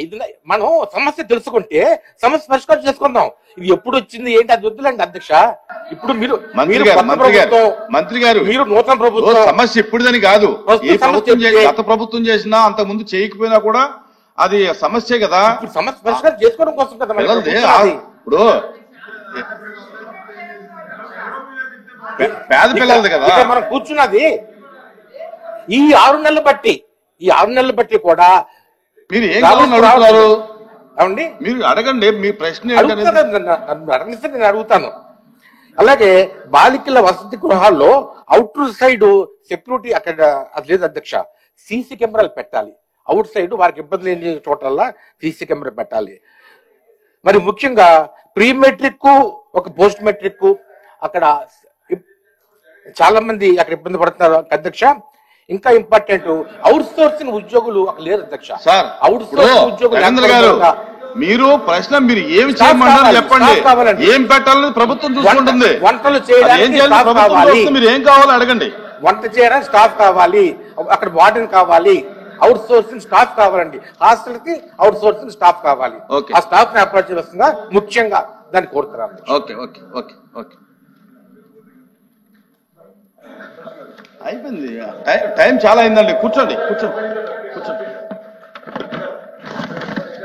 ఇది మనం సమస్య తెలుసుకుంటే సమస్య పరిష్కారం చేసుకుందాం. ఇది ఎప్పుడు వచ్చింది ఏంటి అది వద్దులేండి అధ్యక్ష. ఇప్పుడు మీరు మంత్రి గారు మీరు నూతన ప్రభుత్వం సమస్య ఇప్పుడుదని కాదు, ఏ ప్రభుత్వం గత ప్రభుత్వం చేసినా అంత ముందు చేయకపోయినా కూడా అది సమస్యే కదా. సమస్య పరిష్కారం చేసుకోవడం కోసం కదా ఇప్పుడు పేద పిల్లలది కదా మనం కూర్చున్నది. ఈ 6 నెలలు బట్టి కూడా మీరు ఏం అడుగుతున్నారు అవండి, మీరు అడగండి. మీ ప్రశ్న నేను అడుగుతాను. అలాగే బాలికల వసతి గృహాల్లో అవుట్ సైడ్ సెక్యూరిటీ అక్కడ అది లేదు అధ్యక్ష. సీసీ కెమెరాలు పెట్టాలి. అవుట్ సైడ్ వారికి ఇబ్బంది లేని చోటల్లా సీసీ కెమెరా పెట్టాలి. మరి ముఖ్యంగా ప్రీ మెట్రిక్ ఒక పోస్ట్ మెట్రిక్ అక్కడ చాలా మంది అక్కడ ఇబ్బంది పడుతున్నారు అధ్యక్ష. ఇంకా ఇంపార్టెంట్ అవుట్ సోర్సింగ్ ఉద్యోగులు అక్కడ లేరు అధ్యక్ష. అవుట్ సోర్సింగ్ ఉద్యోగులు మీరు ప్రశ్న మీరు ఏమి చేయమంటారు చెప్పండి. ఏం పెట్టాలని ప్రభుత్వం చూసుకుంటుంది. వంటలు చేయడానికి మీరు ఏం కావాలో అడగండి. వంట చేయడానికి స్టాఫ్ కావాలి, అక్కడ వార్డెన్ కావాలి, అవుట్ సోర్సింగ్ స్టాఫ్ కావాలండి. హాస్టల్ కి అవుట్ సోర్సింగ్ స్టాఫ్ కావాలి. ఆ స్టాఫ్ ని అప్రోచ్ చేస్తుందా ముఖ్యంగా దాన్ని కోరుతున్నారు. ఓకే ఓకే ఓకే ఓకే అయిపోయింది. టైం చాలా అయిందండి. కూర్చోండి కూర్చోండి కూర్చోండి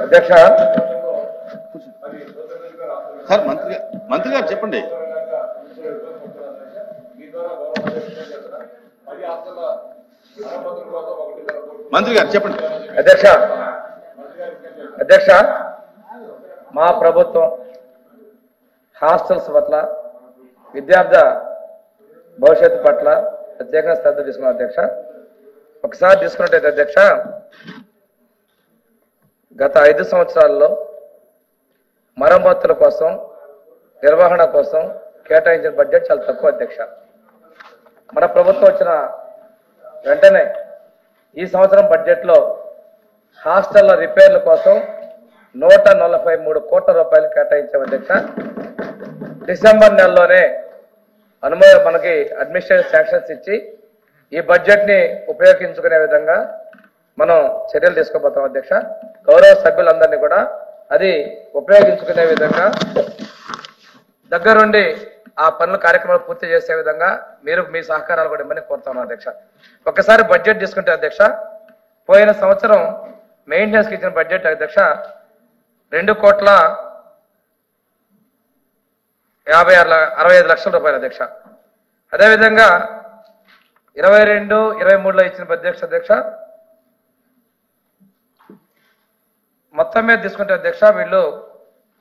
అధ్యక్ష. సార్ మంత్రి గారు చెప్పండి. మంత్రి గారు చెప్పండి. అధ్యక్ష మా ప్రభుత్వం హాస్టల్స్ పట్ల విద్యార్థి భవిష్యత్తు పట్ల ప్రత్యేకంగా శ్రద్ధ తీసుకున్నాం అధ్యక్ష. ఒకసారి తీసుకున్నట్టయితే అధ్యక్ష, గత 5 సంవత్సరాల్లో మరమ్మతుల కోసం నిర్వహణ కోసం కేటాయించిన బడ్జెట్ చాలా తక్కువ అధ్యక్ష. మన ప్రభుత్వం వచ్చిన వెంటనే ఈ సంవత్సరం బడ్జెట్లో హాస్టళ్ల రిపేర్ల కోసం 143 కోట్ల రూపాయలు కేటాయించాం అధ్యక్ష. డిసెంబర్ నెలలోనే మనకి అడ్మినిస్ట్రేటివ్ శాంక్షన్స్ ఇచ్చి ఈ బడ్జెట్ ని ఉపయోగించుకునే విధంగా మనం చర్యలు తీసుకోబోతాం అధ్యక్ష. గౌరవ సభ్యులందరినీ కూడా అది ఉపయోగించుకునే విధంగా దగ్గరుండి ఆ పనుల కార్యక్రమాలు పూర్తి చేసే విధంగా మీరు మీ సహకారాలు కూడా ఇవ్వమని కోరుతాను అధ్యక్ష. ఒకసారి బడ్జెట్ తీసుకుంటే అధ్యక్ష, పోయిన సంవత్సరం మెయింటెనెన్స్ కి ఇచ్చిన బడ్జెట్ అధ్యక్ష 2,65 లక్షల రూపాయలు అధ్యక్ష. అదేవిధంగా 22-23లో ఇచ్చిన అధ్యక్ష మొత్తం మీద తీసుకుంటే అధ్యక్ష వీళ్ళు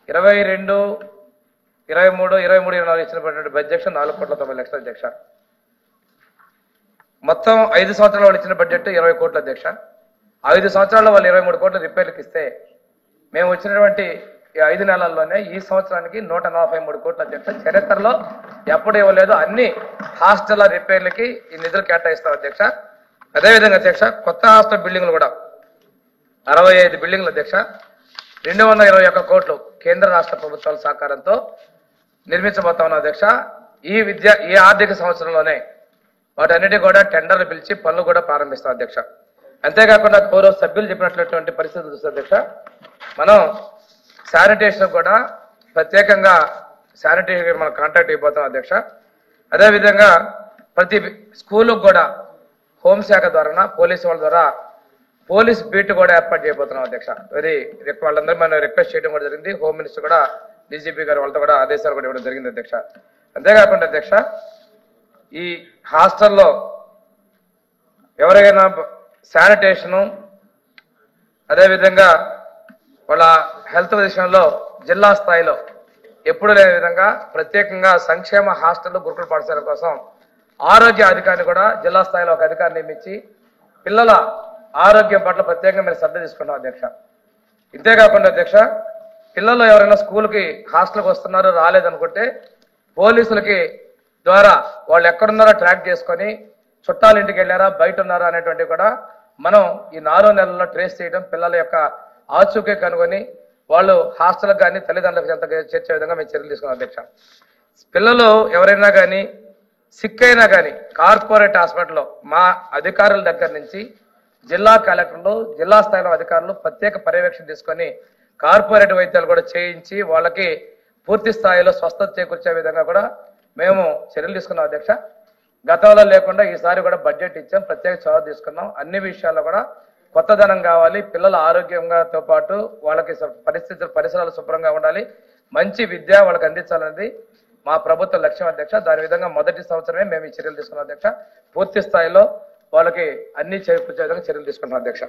22-23-24 ఇచ్చినటువంటి బడ్జెట్ 4,90 లక్షల అధ్యక్ష. మొత్తం 5 సంవత్సరాలు వాళ్ళు ఇచ్చిన బడ్జెట్ 20 కోట్ల అధ్యక్ష. 5 సంవత్సరాల్లో వాళ్ళు 23 కోట్ల రిపేర్లకు ఇస్తే మేము వచ్చినటువంటి 5 నెలల్లోనే ఈ సంవత్సరానికి 143 కోట్ల అధ్యక్ష. చరిత్రలో ఎప్పుడు ఇవ్వలేదు. అన్ని హాస్టల్ రిపేర్లకి ఈ నిధులు కేటాయిస్తాం అధ్యక్ష. అదేవిధంగా అధ్యక్ష కొత్త హాస్టల్ బిల్డింగ్లు కూడా 65 బిల్డింగ్లు అధ్యక్ష 221 కోట్లు కేంద్ర రాష్ట్ర ప్రభుత్వాల సహకారంతో నిర్మించబోతా ఉన్నాం అధ్యక్ష. ఈ ఆర్థిక సంవత్సరంలోనే వాటన్నిటి కూడా టెండర్లు పిలిచి పనులు కూడా ప్రారంభిస్తాం అధ్యక్ష. అంతేకాకుండా గౌరవ సభ్యులు చెప్పినట్లటువంటి పరిస్థితులు చూస్తే అధ్యక్ష, మనం శానిటేషన్ కూడా ప్రత్యేకంగా శానిటేషన్ మనం కాంట్రాక్ట్ అయిపోతాం అధ్యక్ష. అదేవిధంగా ప్రతి స్కూలుకు కూడా హోంశాఖ ద్వారా పోలీసు వాళ్ళ ద్వారా పోలీస్ బీట్ కూడా ఏర్పాటు చేయబోతున్నాం అధ్యక్ష. వాళ్ళందరూ మనం రిక్వెస్ట్ చేయడం కూడా జరిగింది. హోమ్ మినిస్టర్ కూడా డీజీపీ గారు వాళ్ళతో కూడా ఆదేశాలు కూడా ఇవ్వడం జరిగింది అధ్యక్ష. అంతేకాకుండా అధ్యక్ష ఈ హాస్టల్లో ఎవరైనా శానిటేషను అదేవిధంగా వాళ్ళ హెల్త్ విషయంలో జిల్లా స్థాయిలో ఎప్పుడు లేని విధంగా ప్రత్యేకంగా సంక్షేమ హాస్టల్ గురుకుల పాఠశాల కోసం ఆరోగ్య అధికారిని కూడా జిల్లా స్థాయిలో ఒక అధికారిని నియమించి పిల్లల ఆరోగ్యం పట్ల ప్రత్యేకంగా మీరు శ్రద్ధ తీసుకుంటాం అధ్యక్ష. ఇంతేకాకుండా అధ్యక్ష పిల్లలు ఎవరైనా స్కూల్కి హాస్టల్కి వస్తున్నారో రాలేదనుకుంటే పోలీసులకి ద్వారా వాళ్ళు ఎక్కడున్నారో ట్రాక్ చేసుకొని చుట్టాల ఇంటికి వెళ్ళారా బయట ఉన్నారా అనేటువంటి కూడా మనం ఈ 4 నెలల్లో ట్రేస్ చేయడం, పిల్లల యొక్క ఆచూకీ కనుగొని వాళ్ళు హాస్టల్కి కానీ తల్లిదండ్రులకు ఎంత చేర్చే విధంగా మేము చర్యలు తీసుకున్నాం అధ్యక్ష. పిల్లలు ఎవరైనా కానీ సిక్ అయినా కానీ కార్పొరేట్ హాస్పిటల్లో మా అధికారుల దగ్గర నుంచి జిల్లా కలెక్టర్లు, జిల్లా స్థాయిలో అధికారులు ప్రత్యేక పర్యవేక్షణ తీసుకొని కార్పొరేట్ వైద్యాలు కూడా చేయించి వాళ్ళకి పూర్తి స్థాయిలో స్వస్థత చేకూర్చే విధంగా కూడా మేము చర్యలు తీసుకున్నాం అధ్యక్ష. గతంలో లేకుండా ఈసారి కూడా బడ్జెట్ ఇచ్చాం, ప్రత్యేక చొరవ తీసుకున్నాం. అన్ని విషయాల్లో కూడా కొత్తదనం కావాలి, పిల్లల ఆరోగ్యంగాతో పాటు వాళ్ళకి పరిసరాలు శుభ్రంగా ఉండాలి, మంచి విద్య వాళ్ళకి అందించాలనేది మా ప్రభుత్వ లక్ష్యం అధ్యక్ష. దాని విధంగా మొదటి సంవత్సరమే మేము ఈ చర్యలు తీసుకున్నాం అధ్యక్ష. పూర్తి స్థాయిలో వాళ్ళకి అన్ని చేకూర్చే విధంగా చర్యలు తీసుకున్నాం అధ్యక్ష.